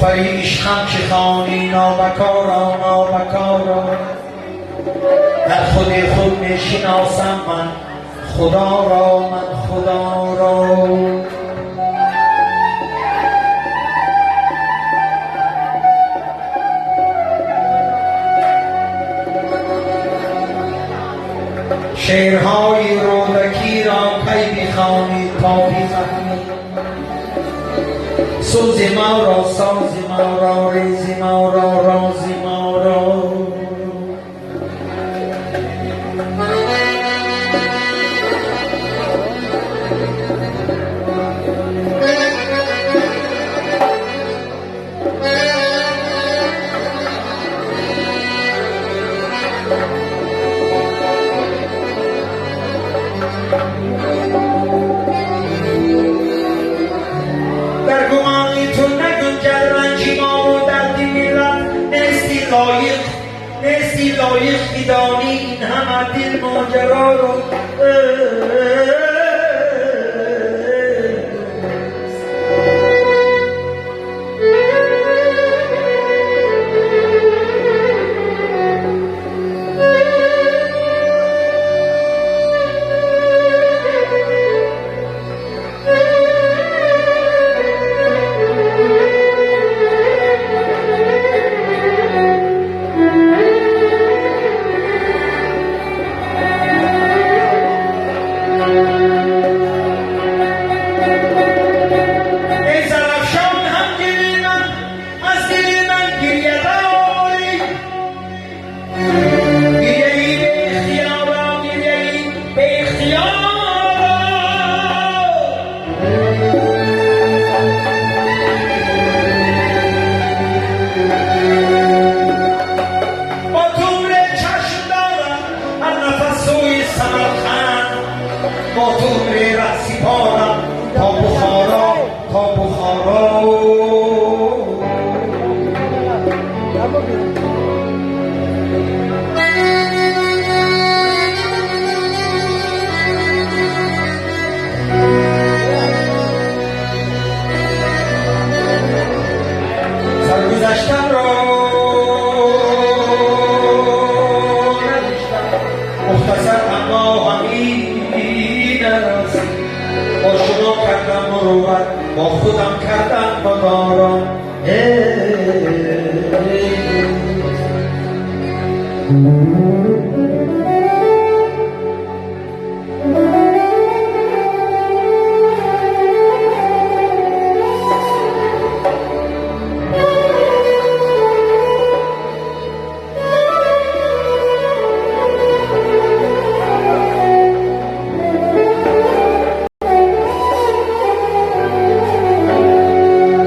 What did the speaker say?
آفریش هم که خانی نابکارا نابکارا، در خود می شناسم من خدا را، من خدا را. شعرهای رودکی را کی بخوانید تا بفهمید، سوز ما را، ساز ما را، ریز ما را، راز ما را. در گمانی تو نگنجد رنجی ما و در دلم نیستی لایق بدانی این همه دل ماجرا رو. با تو می رسی پارم تا بخارا، تا بخارا. سرگذشتم را نداشتم مختصر اما همین با شما کردم مروت، با خودم کردم مدارم.